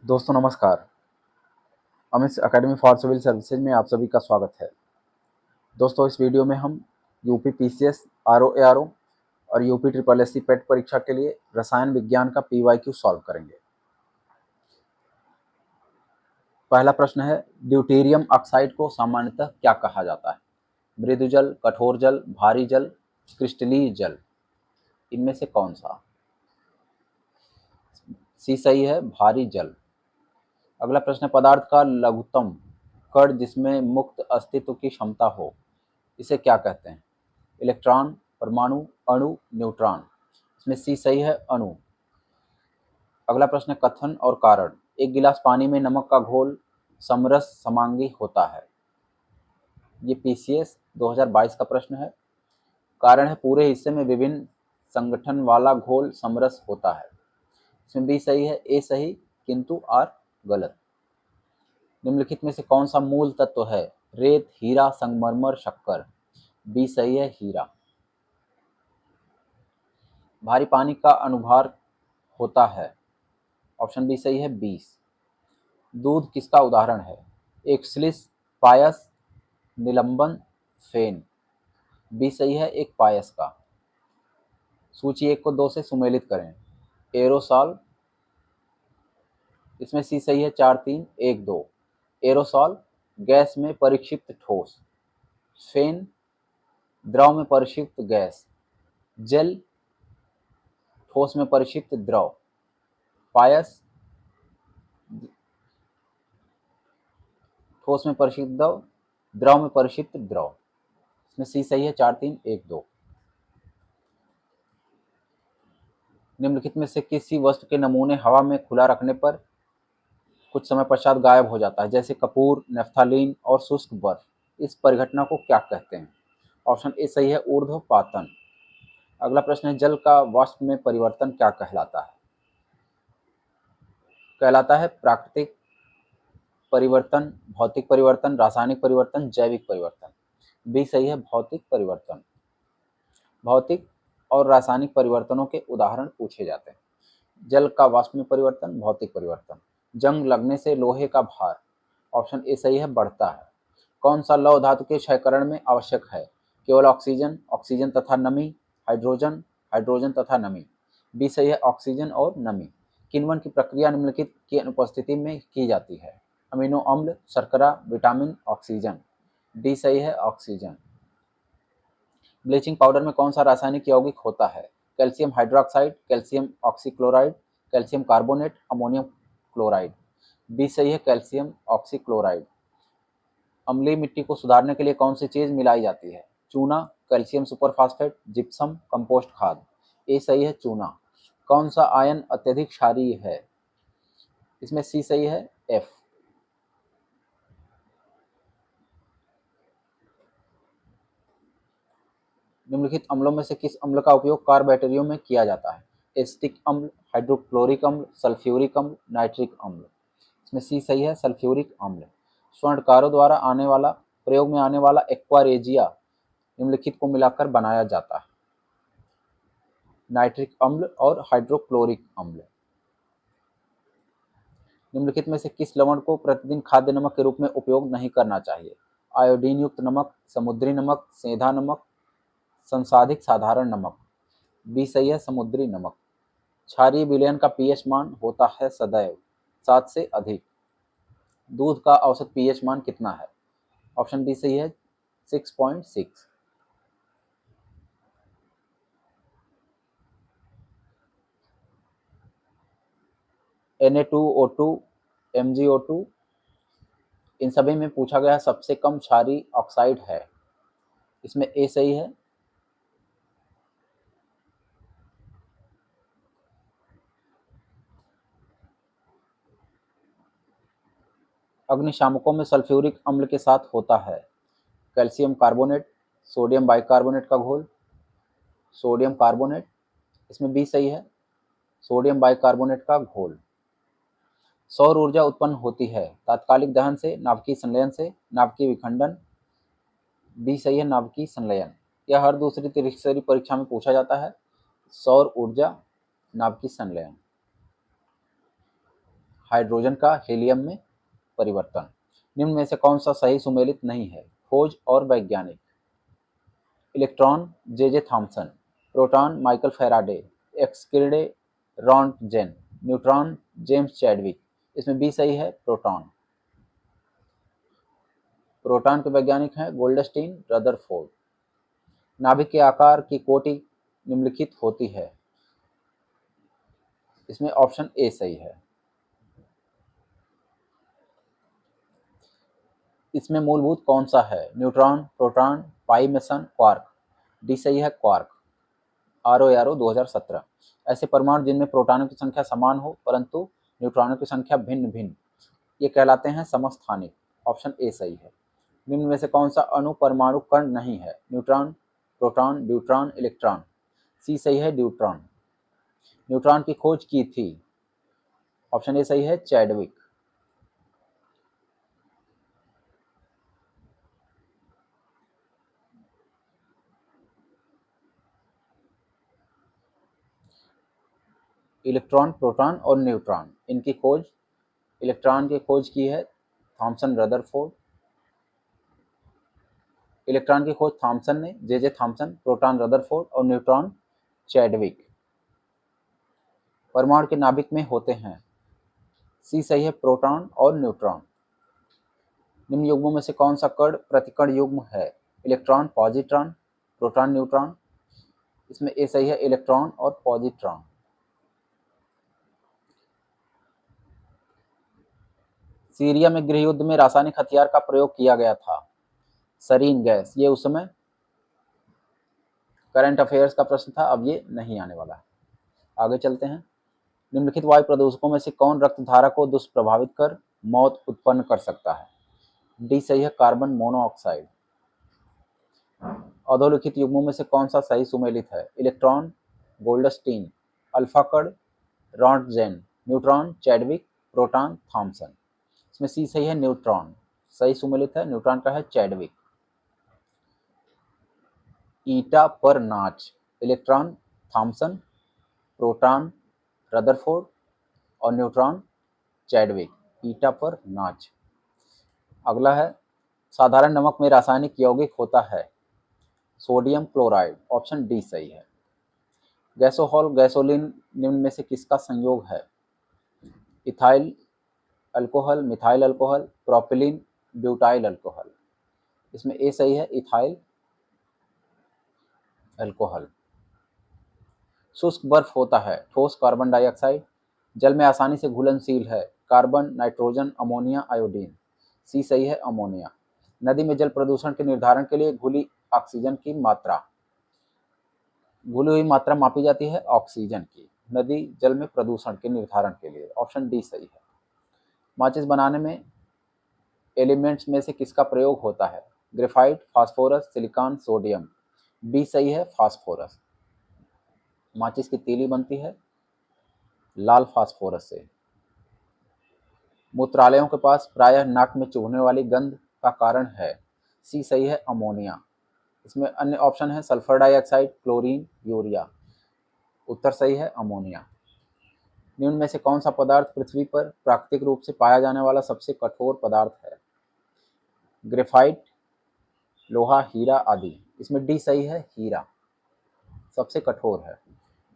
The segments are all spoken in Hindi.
दोस्तों नमस्कार। Amit academy for civil services में आप सभी का स्वागत है। दोस्तों इस वीडियो में हम यूपी पीसीएस, आरओ एआरओ और यूपी ट्रिपल एससी पेट परीक्षा के लिए रसायन विज्ञान का पीवाईक्यू सॉल्व करेंगे। पहला प्रश्न है, ड्यूटेरियम ऑक्साइड को सामान्यतः क्या कहा जाता है? मृदु जल, कठोर जल, भारी जल, क्रिस्टलीय जल। इनमें से कौन सा? सी सही है, भारी जल। अगला प्रश्न है, पदार्थ का लघुत्तम कण जिसमें मुक्त अस्तित्व की क्षमता हो, इसे क्या कहते हैं? इलेक्ट्रॉन, परमाणु, अणु, न्यूट्रॉन। इसमें सी सही है, अणु। अगला प्रश्न है, कथन और कारण। एक गिलास पानी में नमक का घोल समरस समांगी होता है। ये पीसीएस 2022 का प्रश्न है। कारण है, पूरे हिस्से में विभिन्न संगठन वाला घोल समरस होता है। इसमें बी सही है, ए सही किंतु आर गलत। निम्नलिखित में से कौन सा मूल तत्व है? रेत, हीरा, संगमरमर, शक्कर। बी सही है, हीरा। भारी पानी का अनुभार होता है। ऑप्शन बी सही है, 20। दूध किसका उदाहरण है? एक्सलिस, पायस, निलंबन, फेन। बी सही है, एक पायस का। सूची 1 को 2 से सुमेलित करें। एरोसॉल, इसमें सी सही है, 4 3 1 2। एरोसॉल गैस में परिक्षिप्त ठोस। फेन द्रव में परिक्षिप्त गैस। जेल ठोस में परिक्षिप्त द्रव। पायस ठोस में परिक्षिप्त द्रव, द्रव में परिक्षिप्त द्रव। इसमें सी सही है, 4 3 1 2। निम्नलिखित में से किसी वस्तु के नमूने हवा में खुला रखने पर कुछ समय पश्चात गायब हो जाता है, जैसे कपूर, नेफ्थालीन और शुष्क बर्फ। इस परिघटना को क्या कहते हैं? ऑप्शन ए सही है, ऊर्ध्वपातन। अगला प्रश्न है, जल का वाष्प में परिवर्तन क्या कहलाता है? कहलाता है प्राकृतिक परिवर्तन, भौतिक परिवर्तन, रासायनिक परिवर्तन, जैविक परिवर्तन। बी सही है, भौतिक परिवर्तन। भौतिक और रासायनिक परिवर्तनों के उदाहरण पूछे जाते हैं। जल का वाष्प में परिवर्तन, भौतिक परिवर्तन। जंग लगने से लोहे का भार। ऑप्शन ए सही है, बढ़ता है। कौन सा लौह धातु के क्षयकरण में आवश्यक है? केवल ऑक्सीजन, ऑक्सीजन तथा नमी, हाइड्रोजन, हाइड्रोजन तथा नमी। बी सही है, ऑक्सीजन और नमी। किण्वन की प्रक्रिया निम्नलिखित की अनुपस्थिति में की जाती है? अमीनो अम्ल, शर्करा, विटामिन, ऑक्सीजन। डी सही है, ऑक्सीजन। ब्लीचिंग पाउडर में कौन सा रासायनिक यौगिक होता है? Calcium hydroxide, calcium oxychloride, calcium carbonate, ammonium chloride. B सही है, कैल्शियम ऑक्सीक्लोराइड। अम्लीय मिट्टी को सुधारने के लिए कौन सी चीज मिलाई जाती है? चूना, कैल्शियम सुपरफास्फेट, जिप्सम, कंपोस्ट खाद। ए सही है, चूना। कौन सा आयन अत्यधिक क्षारीय है? इसमें सी सही है, एफ। निम्नलिखित अम्लों में से किस अम्ल का उपयोग कार्बोरेटरियों में किया जाता है? एसिटिक अम्ल, हाइड्रोक्लोरिक अम्ल, सल्फ्यूरिक अम्ल, नाइट्रिक अम्ल। इसमें सी सही है, सल्फ्यूरिक अम्ल। स्वर्णकारों द्वारा आने वाला प्रयोग में आने वाला एक्वारेजिया निम्नलिखित को मिलाकर बनाया जाता है? नाइट्रिक अम्ल और हाइड्रोक्लोरिक अम्ल। निम्नलिखित में से किस लवण को प्रतिदिन खाद्य नमक के रूप में उपयोग नहीं करना चाहिए? आयोडीन युक्त नमक, समुद्री नमक, सेंधा नमक, संसाधित साधारण नमक। बी सही है, समुद्री नमक। क्षारीय विलयन का पीएच मान होता है सदैव 7 से अधिक। दूध का औसत पीएच मान कितना है? ऑप्शन बी सही है, 6.6। Na2O2, MgO2, इन सभी में पूछा गया सबसे कम क्षारीय ऑक्साइड है। इसमें ए सही है। अग्निशामकों में सल्फ्यूरिक अम्ल के साथ होता है कैल्शियम कार्बोनेट, सोडियम बाइकार्बोनेट का घोल, सोडियम कार्बोनेट। इसमें बी सही है, सोडियम बाइकार्बोनेट का घोल। सौर ऊर्जा उत्पन्न होती है तात्कालिक दहन से, नाभिकीय संलयन से, नाभिकीय विखंडन। बी सही है, नाभिकीय संलयन। यह हर दूसरी तीसरी परीक्षा में पूछा जाता है। सौर ऊर्जा, नाभिकीय संलयन। हाइड्रोजन का हीलियम में परिवर्तन। निम्न में से कौन सा सही सुमेलित नहीं है? खोज और वैज्ञानिक। Electron J Thomson, proton Michael Faraday, एक्सकिल्डे रॉन्टजेन, न्यूट्रॉन जेम्स चैडविक। इसमें बी सही है, प्रोटॉन। प्रोटॉन के वैज्ञानिक हैं गोल्डस्टीन रदरफोर्ड। नाभिक के आकार की कोटि निम्नलिखित होती है। इसमें ऑप्शन ए सही है। इसमें मूलभूत कौन सा है? न्यूट्रॉन, प्रोटॉन, पाई मेसन, क्वार्क। डी सही है, क्वार्क। आरओ 2017। ऐसे परमाणु जिनमें प्रोटॉनों की संख्या समान हो परंतु न्यूट्रॉनों की संख्या भिन्न भिन्न, ये कहलाते हैं समस्थानिक। ऑप्शन ए सही है। निम्न में से कौन सा अणु परमाणु कण नहीं है? Neutron, proton, deuteron, electron. C सही है, ड्यूट्रॉन। न्यूट्रॉन की खोज की थी। ऑप्शन ए सही है, चैडविक। इलेक्ट्रॉन, प्रोटॉन और न्यूट्रॉन, इनकी खोज, इलेक्ट्रॉन की खोज की है थॉमसन रदरफोर्ड। इलेक्ट्रॉन की खोज थॉमसन ने, जे थॉमसन, प्रोटॉन रदरफोर्ड और न्यूट्रॉन चैडविक। परमाणु के नाभिक में होते हैं। सी सही है, प्रोटॉन और न्यूट्रॉन। निम्न युग्मों में से कौन सा कण प्रतिकण युग्म है? Electron, positron, proton, neutron. इसमें ए सही है, इलेक्ट्रॉन और पॉजिट्रॉन। सीरिया में गृह युद्ध में रासायनिक हथियार का प्रयोग किया गया था। सरीन गैस, ये उस समय करंट अफेयर्स का प्रश्न था, अब ये नहीं आने वाला है। आगे चलते हैं। निम्नलिखित वायु प्रदूषकों में से कौन रक्त धारा को दुष्प्रभावित कर मौत उत्पन्न कर सकता है? डी सही है, कार्बन मोनोऑक्साइड। अधोलिखित युग्मों में से कौन सा सही सुमेलित है? इलेक्ट्रॉन, गोल्डस्टीन, अल्फा कण, Röntgen, neutron Chadwick, proton Thompson. इसमें सी सही है, न्यूट्रॉन। सही सुमेलित है, न्यूट्रॉन का है चैडविक। ईटा पर नाच, इलेक्ट्रॉन थॉमसन, प्रोटॉन रदरफोर्ड और न्यूट्रॉन चैडविक। ईटा पर नाच। अगला है, साधारण नमक में रासायनिक यौगिक होता है। Sodium chloride. ऑप्शन डी सही है। गैसोहॉल गैसोलीन निम्न में से किसका संयोग है? Ethyl alcohol, methyl alcohol, propylene, butyl alcohol. इसमें ए सही है, इथाइल अल्कोहल। शुष्क बर्फ होता है। ठोस कार्बन डाइऑक्साइड। जल में आसानी से घुलनशील है। Carbon, nitrogen, ammonia, iodine. C सही है, अमोनिया। नदी में जल प्रदूषण के निर्धारण के लिए घुली ऑक्सीजन की मात्रा, घुली हुई मात्रा मापी जाती है ऑक्सीजन की नदी जल में प्रदूषण के निर्धारण के लिए। ऑप्शन डी सही है। माचिस बनाने में एलिमेंट्स में से किसका प्रयोग होता है? Graphite, phosphorus, silicon, sodium. B सही है, फास्फोरस। माचिस की तीली बनती है लाल फास्फोरस से। मूत्रालयों के पास प्रायः नाक में चुभने वाली गंध का कारण है। सी सही है, अमोनिया। इसमें अन्य ऑप्शन है सल्फर डाइऑक्साइड, क्लोरीन, यूरिया। उत्तर सही है, अमोनिया। निम्न में से कौन सा पदार्थ पृथ्वी पर प्राकृतिक रूप से पाया जाने वाला सबसे कठोर पदार्थ है? ग्रेफाइट, लोहा, हीरा आदि। इसमें डी सही है, हीरा सबसे कठोर है।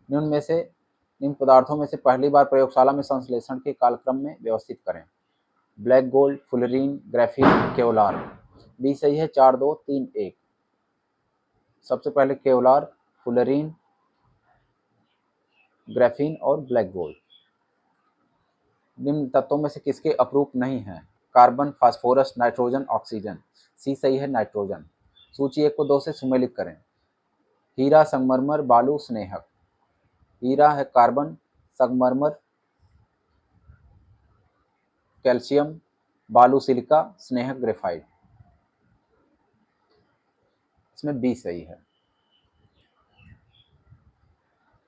निम्न पदार्थों में से पहली बार प्रयोगशाला में संश्लेषण के कालक्रम में व्यवस्थित करें। Black gold, fullerene, graphene, Kevlar. D सही है, 4 2 3 1। सबसे पहले केवलार, फुलरीन, ग्रेफीन और ब्लैक गोल्ड। निम्न तत्वों में से किसके अपरूप नहीं है? Carbon, phosphorus, nitrogen, oxygen. C सही है, नाइट्रोजन। सूची 1 को 2 से सुमेलित करें। हीरा, संगमरमर, बालू, स्नेहक। हीरा है कार्बन, संगमरमर कैल्शियम, बालू सिलिका, स्नेहक ग्रेफाइट। इसमें बी सही है।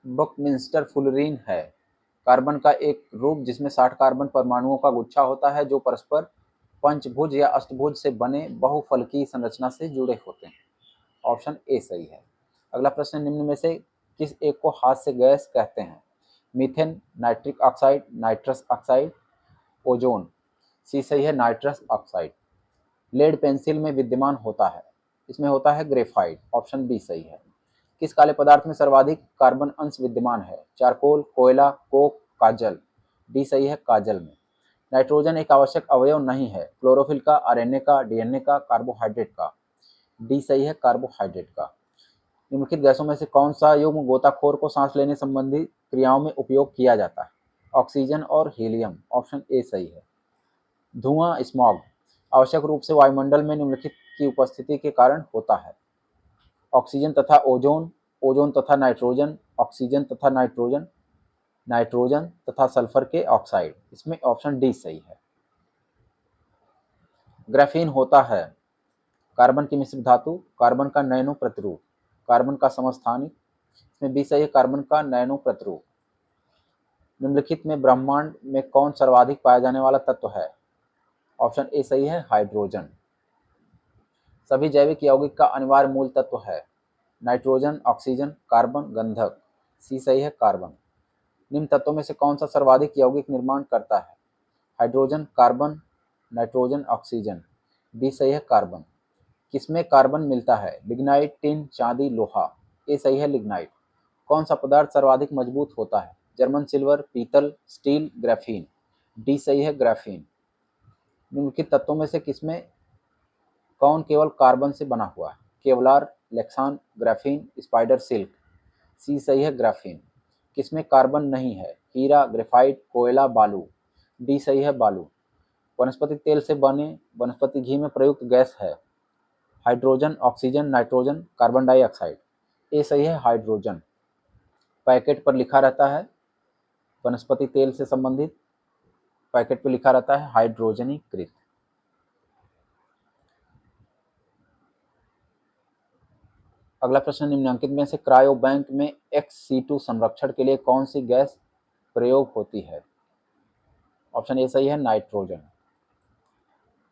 बकमिंस्टर फुलरीन है कार्बन का एक रूप जिसमें 60 कार्बन परमाणुओं का गुच्छा होता है जो परस्पर पंचभुज या अष्टभुज से बने बहुफलकीय संरचना से जुड़े होते हैं। ऑप्शन ए सही है। अगला प्रश्न, निम्न में से किस एक को हाथ से गैस कहते हैं? Methane, nitric oxide, nitrous oxide, ozone, C सही है नाइट्रस ऑक्साइड। लेड पेंसिल में विद्यमान होता है, इसमें होता है ग्रेफाइट, ऑप्शन बी सही है। किस काले पदार्थ में सर्वाधिक कार्बन अंश विद्यमान है? चारकोल, कोयला, कोक, काजल। डी सही है काजल में। नाइट्रोजन एक आवश्यक अवयव नहीं है, क्लोरोफिल का, आरएनए का, डीएनए का, कार्बोहाइड्रेट का। डी सही है कार्बोहाइड्रेट का। निम्नलिखित गैसों में से कौन सा युग्म गोताखोर को सांस लेने संबंधी क्रियाओं में उपयोग किया जाता है? ऑक्सीजन और हीलियम, ऑप्शन ए सही है। धुआं, स्मॉग, आवश्यक रूप से वायुमंडल में निम्नलिखित की उपस्थिति के कारण होता है? ऑक्सीजन तथा ओजोन, ओजोन तथा नाइट्रोजन, ऑक्सीजन तथा नाइट्रोजन, नाइट्रोजन तथा सल्फर के ऑक्साइड। इसमें ऑप्शन डी सही है। ग्राफीन होता है कार्बन की मिश्र धातु, कार्बन का नैनो प्रतिरूप, कार्बन का समस्थानिक। इसमें बी सही है कार्बन का नैनो प्रतिरूप। निम्नलिखित में ब्रह्मांड में कौन सर्वाधिक पाया जाने वाला तत्व है? ऑप्शन ए सही है हाइड्रोजन। सभी जैविक यौगिक का अनिवार्य मूल तत्व है? नाइट्रोजन, ऑक्सीजन, कार्बन, गंधक। सी सही है कार्बन। निम्न तत्वों में से कौन सा सर्वाधिक यौगिक निर्माण करता है? Hydrogen, carbon, nitrogen, oxygen. B सही है कार्बन। किसमें कार्बन मिलता है? लिग्नाइट, टिन, चांदी, लोहा। ए सही है लिग्नाइट। कौन सा पदार्थ सर्वाधिक मजबूत होता है? जर्मन सिल्वर, पीतल, स्टील, ग्राफीन। डी सही है ग्राफीन। निम्नलिखित तत्वों में से किसमें कौन केवल कार्बन से बना हुआ है? Kevlar, Lexan, graphene, spider silk. C सही है ग्राफीन। किसमें कार्बन नहीं है? हीरा, ग्रेफाइट, कोयला, बालू। डी सही है बालू। वनस्पति तेल से बने वनस्पति घी में प्रयुक्त गैस है? Hydrogen, oxygen, nitrogen, carbon dioxide. A सही है हाइड्रोजन। पैकेट पर लिखा रहता है वनस्पति तेल से संबंधित, पैकेट पर लिखा रहता है हाइड्रोजनीकृत। अगला प्रश्न, निम्नलिखित में से क्रायो बैंक में XC2 संरक्षण के लिए कौन सी गैस प्रयोग होती है? ऑप्शन ए सही है नाइट्रोजन।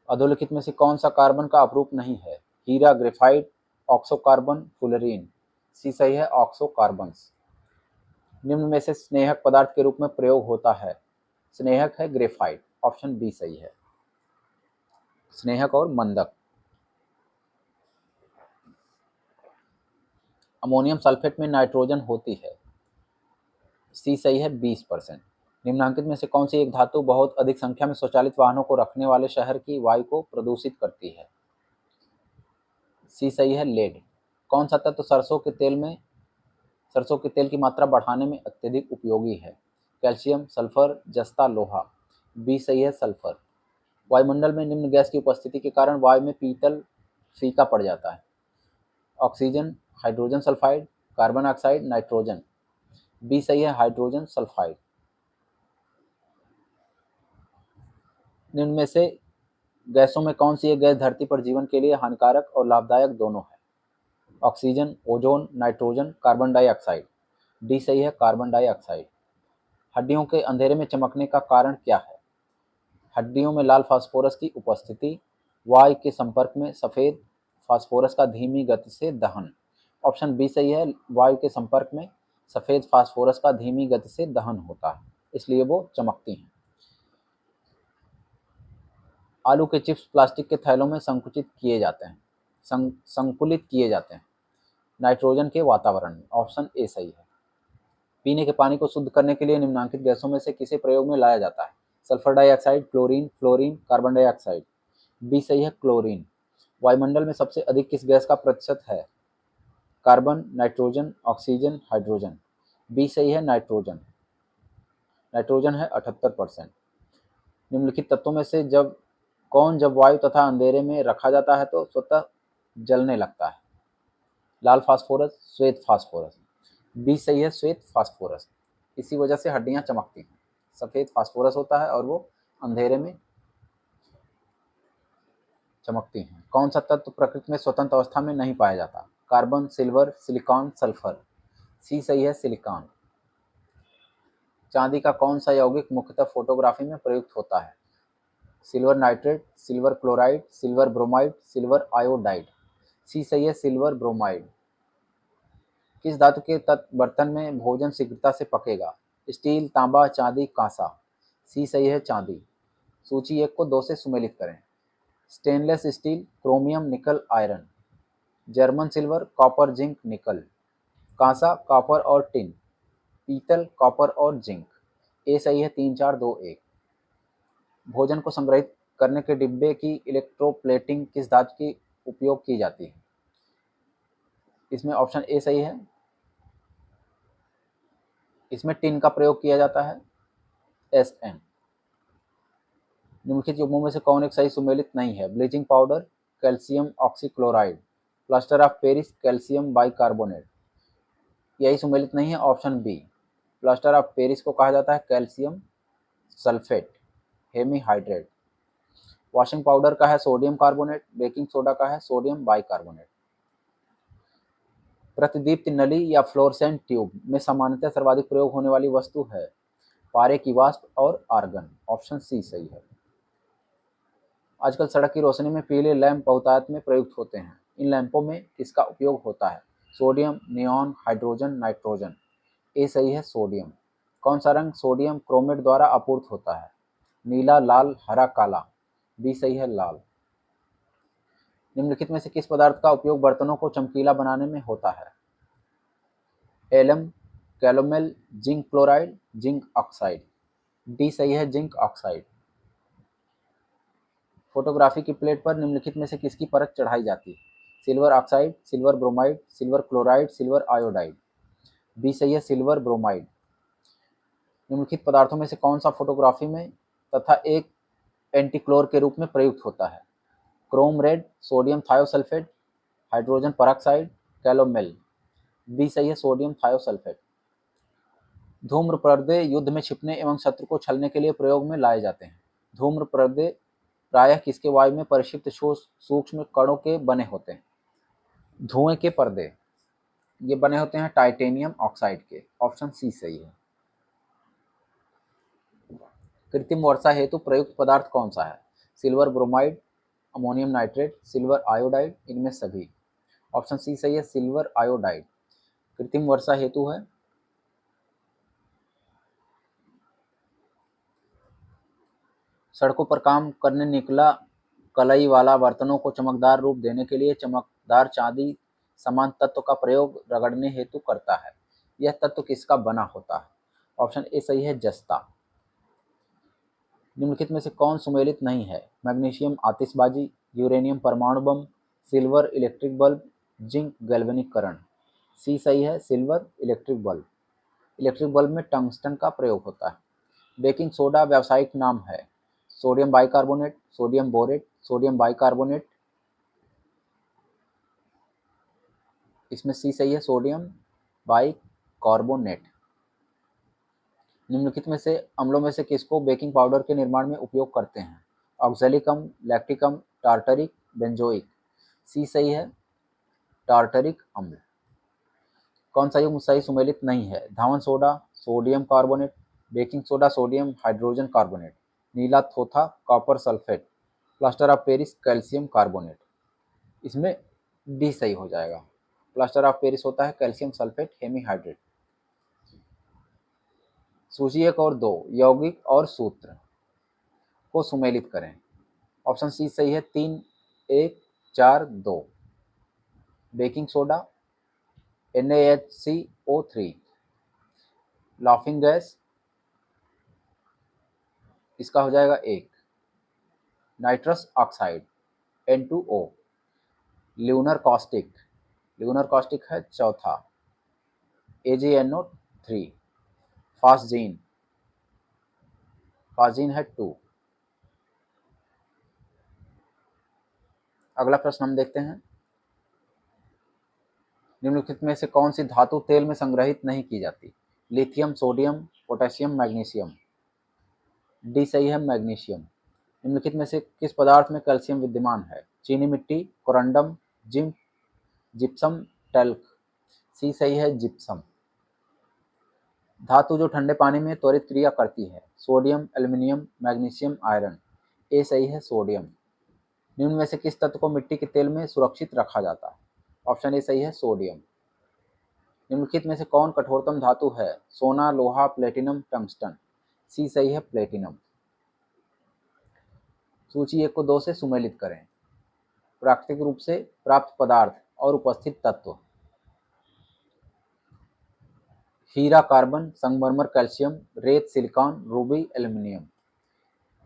अधोलिखित में से कौन सा कार्बन का अपरूप नहीं है? हीरा, ग्रेफाइट, ऑक्सोकार्बन, फुलरीन। सी सही है ऑक्सोकार्बन्स। निम्न में से स्नेहक पदार्थ के रूप में प्रयोग होता है? स्नेहक है ग्रेफाइट, ऑप्शन बी सही है। स्नेहक और मंदक। अमोनियम सल्फेट में नाइट्रोजन होती है? सी सही है 20%। निम्नांकित में से कौन सी एक धातु बहुत अधिक संख्या में स्वचालित वाहनों को रखने वाले शहर की वायु को प्रदूषित करती है? सी सही है लेड। कौन सा तत्व सरसों के तेल की मात्रा बढ़ाने में अत्यधिक उपयोगी है? कैल्शियम, सल्फर, जस्ता, लोहा। बी सही है सल्फर। वायुमंडल में निम्न गैस की उपस्थिति के कारण वायु में पीतल फीका पड़ जाता है? Oxygen, hydrogen sulphide, carbon oxide, nitrogen. B सही है हाइड्रोजन सल्फाइड। निम्न में से गैसों में कौन सी एक गैस धरती पर जीवन के लिए हानिकारक और लाभदायक दोनों है? Oxygen, ozone, nitrogen, carbon dioxide. D सही है कार्बन डाइऑक्साइड। हड्डियों के अंधेरे में चमकने का कारण क्या है? हड्डियों में लाल फास्फोरस की उपस्थिति, वायु के संपर्क में सफेद फास्फोरस का धीमी गति से दहन। ऑप्शन बी सही है, वायु के संपर्क में सफेद फास्फोरस का धीमी गति से दहन होता है, इसलिए वो चमकती हैं। आलू के चिप्स प्लास्टिक के थैलों में संकुचित किए जाते हैं संकुलित किए जाते हैं नाइट्रोजन के वातावरण में। ऑप्शन ए सही है। पीने के पानी को शुद्ध करने के लिए निम्नांकित गैसों में से किसे प्रयोग में लाया जाता है? Sulphur dioxide, chlorine, fluorine, carbon dioxide. B सही है क्लोरीन। वायुमंडल में सबसे अधिक किस गैस का प्रतिशत है? Carbon, nitrogen, oxygen, hydrogen. B सही है नाइट्रोजन। नाइट्रोजन है 78%। निम्नलिखित तत्वों में से जब वायु तथा अंधेरे में रखा जाता है तो स्वतः जलने लगता है? लाल फास्फोरस, श्वेत फास्फोरस। बी सही है श्वेत फास्फोरस। इसी वजह से हड्डियां चमकती हैं। सफेद फास्फोरस होता है और वो अंधेरे में चमकती हैं। कौन सा तत्व प्रकृति में स्वतंत्र अवस्था में नहीं पाया जाता? Carbon, silver, silicon, sulphur. C सही है सिलिकॉन। चांदी का कौन सा यौगिक मुख्यतः फोटोग्राफी में प्रयुक्त होता है? Silver nitrate, silver chloride, silver bromide, silver iodide. C सही है सिल्वर ब्रोमाइड। किस धातु के बर्तन में भोजन शीघ्रता से पकेगा? स्टील, तांबा, चांदी, कांसा। सी सही है चांदी। सूची 1 को 2 से सुमेलित करें। स्टेनलेस स्टील, क्रोमियम, निकल, iron. German silver, copper, zinc, निकल। कांसा, कॉपर और टिन। पीतल, कॉपर और जिंक। ए सही है 3, 4, 2, 1। भोजन को संग्रहित करने के डिब्बे की इलेक्ट्रोप्लेटिंग किस धातु की उपयोग की जाती है? इसमें ऑप्शन ए सही है, इसमें टिन का प्रयोग किया जाता है, एसएन। निम्नलिखित युग्मों में से कौन एक सही सुमेलित नहीं है? Bleaching powder, calcium oxychloride. Plaster of Paris, calcium bicarbonate. यही सुमेलित नहीं है, option B. Plaster of Paris को कहा जाता है calcium sulphate, hemihydrate. Washing powder का है सोडियम कार्बोनेट, बेकिंग सोडा का है सोडियम बाइकार्बोनेट। प्रतिदीप्ति नली या फ्लोरेसेंट ट्यूब में सामान्यतः सर्वाधिक प्रयोग होने वाली वस्तु है? पारे की वाष्प और आर्गन। ऑप्शन सी सही है। आजकल सड़क की रोशनी में पीले लैंप बहुतायत में प्रयुक्त होते हैं। इन लैंपों में किसका उपयोग होता है? Sodium, neon, hydrogen, nitrogen. A सही है सोडियम। कौन सा रंग सोडियम क्रोमेट द्वारा आपूर्त होता है? नीला, लाल, हरा, काला। बी सही है लाल। निम्नलिखित में से किस पदार्थ का उपयोग बर्तनों को चमकीला बनाने में होता है? Alum, calomel, zinc chloride, zinc oxide. D सही है जिंक ऑक्साइड। फोटोग्राफी की प्लेट पर निम्नलिखित में से किसकी परत चढ़ाई जाती है? Silver oxide, silver bromide, silver chloride, silver iodide. B सही है सिल्वर ब्रोमाइड। निम्नलिखित पदार्थों में से कौन सा फोटोग्राफी में तथा एक एंटीक्लोर के रूप में प्रयुक्त होता है? Chrome red, sodium thiosulphate, hydrogen peroxide, calomel. B सही है सोडियम थायोसल्फेट। धूम्र पर्दे युद्ध में छिपने एवं शत्रु को छलने के लिए प्रयोग में लाए जाते हैं। धूम्र पर्दे प्रायः किसके वायु में परिक्षिप्त सूक्ष्म कणों के बने होते हैं? धुएं के पर्दे ये बने होते हैं टाइटेनियम ऑक्साइड के। ऑप्शन सी सही है। कृत्रिम वर्षा हेतु प्रयुक्त पदार्थ कौन सा है? Silver bromide, ammonium nitrate, silver iodide, इनमें सभी। ऑप्शन सी सही है सिल्वर आयोडाइड कृत्रिम वर्षा हेतु है। सड़कों पर काम करने निकला कलई वाला बर्तनों को चमकदार रूप देने के लिए चमकदार चांदी समान तत्व का प्रयोग रगड़ने हेतु करता है। यह तत्व किसका बना होता है? ऑप्शन ए सही है जस्ता। निम्नलिखित में से कौन सुमेलित नहीं है? मैग्नीशियम आतिशबाजी, यूरेनियम परमाणु बम, silver electric bulb, zinc galvanic current. C सही है silver electric bulb. Electric bulb में टंगस्टन का प्रयोग होता है। बेकिंग सोडा व्यावसायिक नाम है? Sodium bicarbonate, sodium borate, sodium bicarbonate. इसमें सी सही है सोडियम बाइकार्बोनेट। निम्नलिखित में से अम्लों में से किसको बेकिंग पाउडर के निर्माण में उपयोग करते हैं? ऑक्जेलिक अम्ल, लैक्टिक अम्ल, टार्टरिक, बेंजोइक। सी सही है टार्टरिक अम्ल। कौन सा युग्म सही सुमेलित नहीं है? धावन soda, sodium carbonate, baking soda, sodium hydrogen carbonate, नीला थोथा, copper sulphate, plaster of Paris, calcium carbonate. इसमें डी सही हो जाएगा। प्लास्टर ऑफ पेरिस होता है कैल्शियम सल्फेट हेमीहाइड्रेट। सूची 1 और 2 यौगिक और सूत्र को सुमेलित करें। ऑप्शन सी सही है 3, 1, 4, 2। Baking soda, NaHCO3, laughing gas, इसका हो जाएगा 1। Nitrous oxide N2O, lunar caustic, lunar caustic है चौथा, AgNO3, फास्जीन, फास्जीन है 2। अगला प्रश्न हम देखते हैं। निम्नलिखित में से कौन सी धातु तेल में संग्रहित नहीं की जाती? Lithium, sodium, potassium, magnesium. D सही है मैग्नीशियम। निम्नलिखित में से किस पदार्थ में कैल्शियम विद्यमान है? चीनी मिट्टी, कोरंडम, जिंक, जिप्सम, टैल्क। सी सही है जिप्सम। धातु जो ठंडे पानी में त्वरित क्रिया करती है? Sodium, aluminium, magnesium, iron. A सही है सोडियम। निम्न में से किस तत्व को मिट्टी के तेल में सुरक्षित रखा जाता है? ऑप्शन ए सही है सोडियम। निम्नलिखित में से कौन कठोरतम धातु है? सोना, लोहा, प्लेटिनम, टंगस्टन। सी सही है प्लेटिनम। सूची 1 को 2 से सुमेलित करें। प्राकृतिक रूप से प्राप्त पदार्थ और उपस्थित तत्व। हीरा, कार्बन, संगमरमर, कैल्शियम, रेत, सिलिकॉन, रूबी, एल्युमिनियम।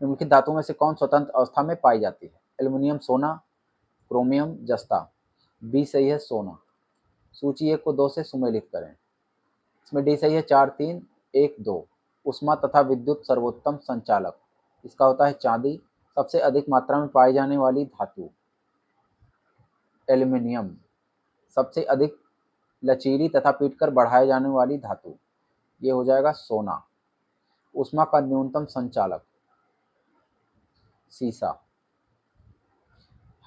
निम्नलिखित धातुओं में से कौन स्वतंत्र अवस्था में पाई जाती है? एल्युमिनियम, सोना, क्रोमियम, जस्ता। बी सही है, सोना। सूची 1 को 2 से सुमेलित करें। इसमें डी सही है, 4, 3, 1, 2। उष्मा तथा विद्युत सर्वोत्तम संचालक, इसका होता है चांदी। सबसे अधिक मात्रा में पाई जाने वाली धातु एल्युमिनियम। सबसे अधिक लचीली तथा पीटकर बढ़ाए जाने वाली धातु, ये हो जाएगा सोना। उष्मा का न्यूनतम संचालक सीसा।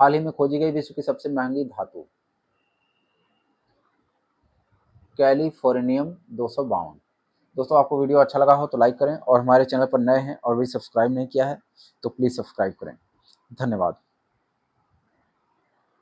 हाल ही में खोजी गई विश्व की सबसे महंगी धातु कैलिफोर्नियम 252। दोस्तों, आपको वीडियो अच्छा लगा हो तो लाइक करें, और हमारे चैनल पर नए हैं और भी सब्सक्राइब नहीं किया है तो प्लीज़ सब्सक्राइब करें। धन्यवाद।